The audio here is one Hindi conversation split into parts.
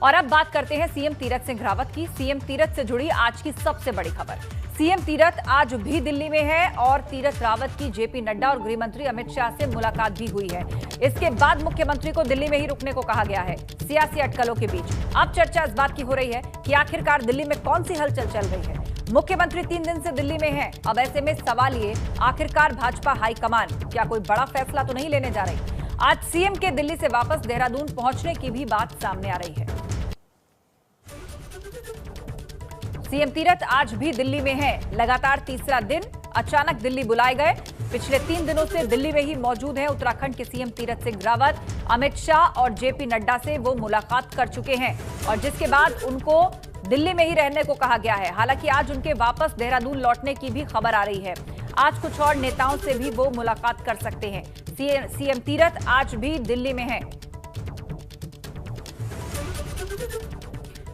और अब बात करते हैं सीएम तीरथ सिंह रावत की। सीएम तीरथ से जुड़ी आज की सबसे बड़ी खबर। सीएम तीरथ आज भी दिल्ली में है और तीरथ रावत की जेपी नड्डा और गृह मंत्री अमित शाह से मुलाकात भी हुई है। इसके बाद मुख्यमंत्री को दिल्ली में ही रुकने को कहा गया है। सियासी अटकलों के बीच अब चर्चा इस बात की हो रही है कि आखिरकार दिल्ली में कौन सी हलचल चल रही है। मुख्यमंत्री 3 दिन से दिल्ली में हैं। अब ऐसे में सवाल ये, आखिरकार भाजपा हाईकमान क्या कोई बड़ा फैसला तो नहीं लेने जा रही। आज सीएम के दिल्ली से वापस देहरादून पहुंचने की भी बात सामने आ रही है। सीएम तीरथ आज भी दिल्ली में हैं। लगातार तीसरा दिन अचानक दिल्ली बुलाए गए। पिछले 3 दिनों से दिल्ली में ही मौजूद हैं उत्तराखंड के सीएम तीरथ सिंह रावत। अमित शाह और जेपी नड्डा से वो मुलाकात कर चुके हैं और जिसके बाद उनको दिल्ली में ही रहने को कहा गया है। हालांकि आज उनके वापस देहरादून लौटने की भी खबर आ रही है। आज कुछ और नेताओं से भी वो मुलाकात कर सकते हैं। सीएम तीरथ आज भी दिल्ली में हैं।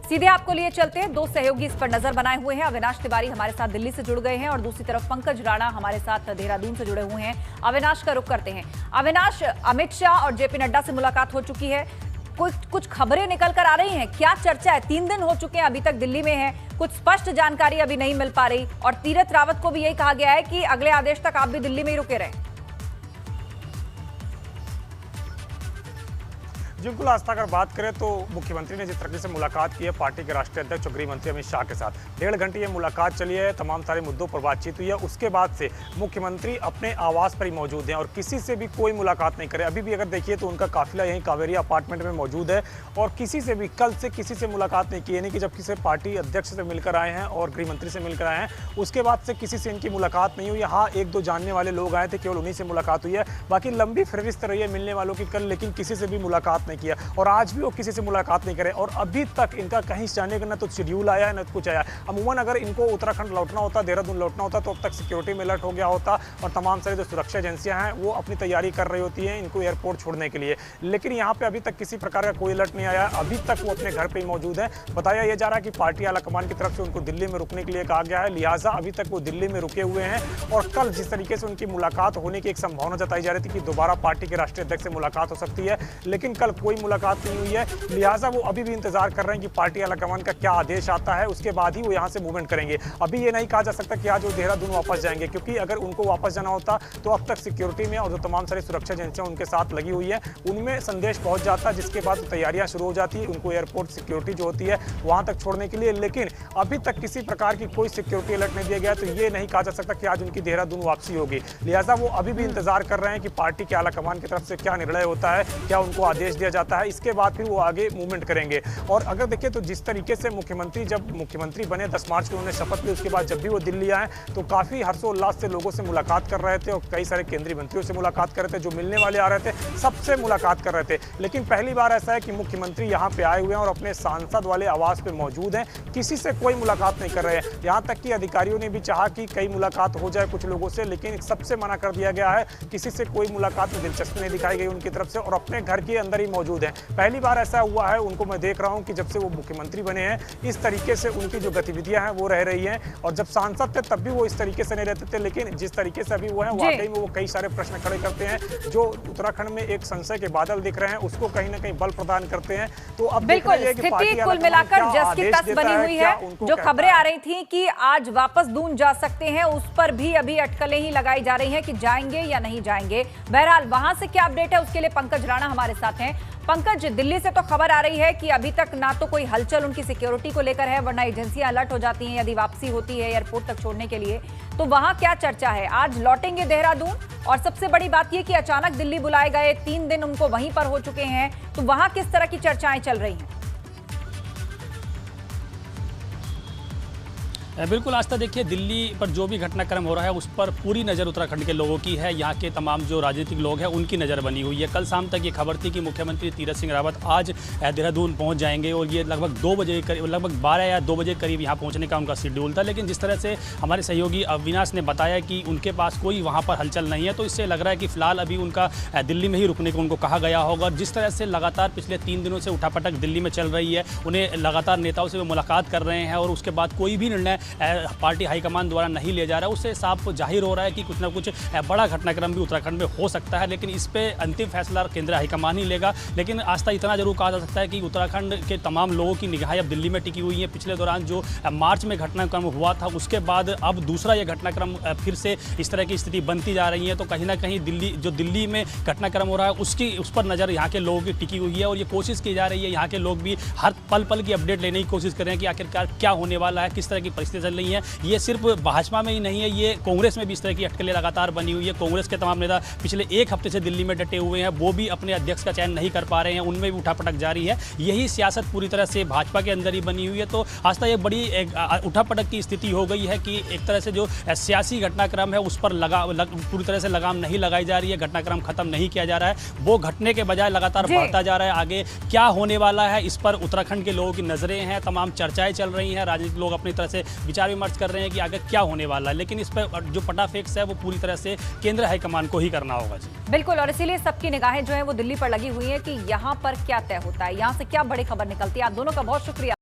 सीधे आपको लिए चलते हैं। 2 सहयोगी इस पर नजर बनाए हुए हैं। अविनाश तिवारी हमारे साथ दिल्ली से जुड़ गए हैं और दूसरी तरफ पंकज राणा हमारे साथ देहरादून से जुड़े हुए हैं। अविनाश का रुख करते हैं। अविनाश, अमित शाह और जेपी नड्डा से मुलाकात हो चुकी है। कुछ खबरें निकल कर आ रही हैं, क्या चर्चा है? 3 दिन हो चुके हैं, अभी तक दिल्ली में हैं। कुछ स्पष्ट जानकारी अभी नहीं मिल पा रही और तीरथ रावत को भी यही कहा गया है कि अगले आदेश तक आप भी दिल्ली में ही रुके रहें। बिल्कुल आस्था, अगर बात करें तो मुख्यमंत्री ने जिस तरीके से मुलाकात की है पार्टी के राष्ट्रीय अध्यक्ष और गृह मंत्री अमित शाह के साथ, 1.5 घंटे ये मुलाकात चली है। तमाम सारे मुद्दों पर बातचीत हुई है। उसके बाद से मुख्यमंत्री अपने आवास पर ही मौजूद हैं और किसी से भी कोई मुलाकात नहीं करे। अभी भी अगर देखिए तो उनका काफिला यहीं कावेरी अपार्टमेंट में मौजूद है और किसी से भी कल से किसी से मुलाकात नहीं की। यानी कि जब किसी पार्टी अध्यक्ष से मिलकर आए हैं और गृह मंत्री से मिलकर आए हैं, उसके बाद से किसी से इनकी मुलाकात नहीं हुई। हाँ, 1-2 जानने वाले लोग आए थे, केवल उन्हीं से मुलाकात हुई है। बाकी लंबी फहरिस्त रही है मिलने वालों की कल, लेकिन किसी से भी मुलाकात नहीं किया और आज भी वो किसी से मुलाकात नहीं करे। और अभी तक इनका कहीं जाने का ना तो शेड्यूल आया है ना तो कुछ आया। अमूमन अगर इनको उत्तराखंड लौटना होता, देहरादून लौटना होता तो अब तक सिक्योरिटी में अलर्ट हो गया होता और तमाम सारी जो सुरक्षा एजेंसियां हैं वो अपनी तैयारी कर रही होती हैं इनको एयरपोर्ट छोड़ने के लिए। लेकिन यहाँ पे अभी तक किसी प्रकार का कोई अलर्ट नहीं आया। अभी तक वो अपने घर पर ही मौजूद है। बताया यह जा रहा है कि पार्टी आलाकमान की तरफ से उनको दिल्ली में रुकने के लिए कहा गया है, लिहाजा अभी तक वो दिल्ली में रुके हुए हैं। और कल जिस तरीके से उनकी मुलाकात होने की एक संभावना जताई जा रही थी कि दोबारा पार्टी के राष्ट्रीय अध्यक्ष से मुलाकात हो सकती है, लेकिन कल कोई मुलाकात नहीं हुई है। लिहाजा वो अभी भी इंतजार कर रहे हैं कि पार्टी आलाकमान का क्या आदेश आता है, उसके बाद ही वो यहाँ से मूवमेंट करेंगे। अभी ये नहीं कहा जा सकता कि आज वो देहरादून वापस जाएंगे, क्योंकि अगर उनको वापस जाना होता तो अब तक सिक्योरिटी में और जो तमाम सारी सुरक्षा एजेंसियां उनके साथ लगी हुई है उनमें संदेश पहुंच जाता है, जिसके बाद तैयारियां शुरू हो जाती है उनको एयरपोर्ट सिक्योरिटी जो होती है वहां तक छोड़ने के लिए। लेकिन अभी तक किसी प्रकार की कोई सिक्योरिटी अलर्ट नहीं दिया गया, तो ये नहीं कहा जा सकता कि आज उनकी देहरादून वापसी होगी। लिहाजा वो अभी भी इंतजार कर रहे हैं कि पार्टी के आलाकमान की तरफ से क्या निर्णय होता है, क्या उनको आदेश दिया जाता है, इसके बाद फिर वो आगे मूवमेंट करेंगे। और अगर देखिए तो जिस तरीके से मुख्यमंत्री जब मुख्यमंत्री बने 10 मार्च को उन्होंने शपथ ली, उसके बाद जब भी वो दिल्ली आए तो काफी हर्षोल्लास से लोगों से मुलाकात कर रहे थे और कई सारे केंद्रीय मंत्रियों से मुलाकात कर रहे थे, जो मिलने वाले आ रहे थे सबसे मुलाकात कर रहे थे। लेकिन पहली बार ऐसा है कि मुख्यमंत्री यहाँ पे आए हुए हैं और अपने सांसद वाले आवास पे मौजूद हैं, किसी से कोई मुलाकात नहीं कर रहे हैं। यहाँ तक कि अधिकारियों ने भी चाहा कि कई मुलाकात हो जाए कुछ लोगों से, लेकिन सबसे मना कर दिया गया है। किसी से कोई मुलाकात में दिलचस्पी नहीं दिखाई गई उनकी तरफ से और अपने घर के अंदर ही मौजूद है। पहली बार ऐसा हुआ है उनको, मैं देख रहा हूं कि जब से वो मुख्यमंत्री बने हैं इस तरीके से उनकी जो गतिविधियां हैं वो रह रही हैं। और जब सांसद थे तब भी वो इस तरीके से नहीं रहते थे, लेकिन जिस तरीके से अभी वो हैं वाकई में वो कई सारे प्रश्न खड़े करते हैं जो उत्तराखंड में एक संशय के बादल दिख रहे हैं, उसको कहीं ना कहीं बल प्रदान करते हैं। तो अब बिल्कुल स्थिति कुल मिलाकर जस की तस बनी हुई है। जो खबरें आ रही थी कि आज वापस दून जा सकते हैं, उस पर भी अभी अटकलें ही लगाई जा रही हैं कि जाएंगे या नहीं जाएंगे। बहरहाल वहां से क्या अपडेट है उसके लिए पंकज राणा हमारे साथ हैं। पंकज, दिल्ली से तो खबर आ रही है कि अभी तक ना तो कोई हलचल उनकी सिक्योरिटी को लेकर है, वरना एजेंसियां अलर्ट हो जाती हैं यदि वापसी होती है एयरपोर्ट तक छोड़ने के लिए। तो वहां क्या चर्चा है? आज लौटेंगे देहरादून और सबसे बड़ी बात यह कि अचानक दिल्ली बुलाए गए, 3 दिन उनको वहीं पर हो चुके हैं, तो वहां किस तरह की चर्चाएं चल रही हैं? बिल्कुल आस्था, देखिए दिल्ली पर जो भी घटनाक्रम हो रहा है उस पर पूरी नज़र उत्तराखंड के लोगों की है। यहाँ के तमाम जो राजनीतिक लोग हैं उनकी नज़र बनी हुई है। कल शाम तक ये खबर थी कि मुख्यमंत्री तीरथ सिंह रावत आज देहरादून पहुँच जाएंगे और ये लगभग 2 बजे लगभग 12 या 2 बजे करीब यहाँ पहुँचने का उनका शेड्यूल था। लेकिन जिस तरह से हमारे सहयोगी अविनाश ने बताया कि उनके पास कोई वहाँ पर हलचल नहीं है, तो इससे लग रहा है कि फिलहाल अभी उनका दिल्ली में ही रुकने को उनको कहा गया होगा। और जिस तरह से लगातार पिछले 3 दिनों से उठापटक दिल्ली में चल रही है, उन्हें लगातार नेताओं से वो मुलाकात कर रहे हैं और उसके बाद कोई भी निर्णय पार्टी हाईकमान द्वारा नहीं लिया जा रहा है, उससे साफ जाहिर हो रहा है कि कुछ ना कुछ बड़ा घटनाक्रम भी उत्तराखंड में हो सकता है। लेकिन इस पे अंतिम फैसला केंद्र हाईकमान ही लेगा। लेकिन आज तक इतना जरूर कहा जा सकता है कि उत्तराखंड के तमाम लोगों की निगाहें अब दिल्ली में टिकी हुई हैं। पिछले दौरान जो मार्च में घटनाक्रम हुआ था, उसके बाद अब दूसरा ये घटनाक्रम फिर से इस तरह की स्थिति बनती जा रही है। तो कहीं ना कहीं दिल्ली में घटनाक्रम हो रहा है उस पर नज़र यहाँ के लोगों की टिकी हुई है। और ये कोशिश की जा रही है, यहाँ के लोग भी हर पल की अपडेट लेने की कोशिश कर रहे हैं कि आखिरकार क्या होने वाला है, किस तरह की परिस्थिति चल रही है। ये सिर्फ भाजपा में ही नहीं है, ये कांग्रेस में भी इस तरह की अटकलें लगातार बनी हुई है। कांग्रेस के तमाम नेता पिछले एक हफ्ते से दिल्ली में डटे हुए हैं, वो भी अपने अध्यक्ष का चयन नहीं कर पा रहे हैं, उनमें भी उठापटक जारी है। यही सियासत पूरी तरह से भाजपा के अंदर ही बनी हुई है। तो आज तक ये बड़ी उठापटक की स्थिति हो गई है कि एक तरह से जो सियासी घटनाक्रम है उस पर पूरी तरह से लगाम नहीं लगाई जा रही है, घटनाक्रम खत्म नहीं किया जा रहा है, वो घटने के बजाय लगातार बढ़ता जा रहा है। आगे क्या होने वाला है, इस पर उत्तराखंड के लोगों की नजरें हैं, तमाम चर्चाएं चल रही हैं, राजनीतिक लोग अपनी तरह से विचार विमर्श कर रहे हैं कि आगे क्या होने वाला है। लेकिन इस पर जो पटाफेक्स है वो पूरी तरह से केंद्र हाईकमान को ही करना होगा। बिल्कुल, और इसीलिए सबकी निगाहें जो है वो दिल्ली पर लगी हुई है कि यहाँ पर क्या तय होता है, यहाँ से क्या बड़ी खबर निकलती है। आप दोनों का बहुत शुक्रिया।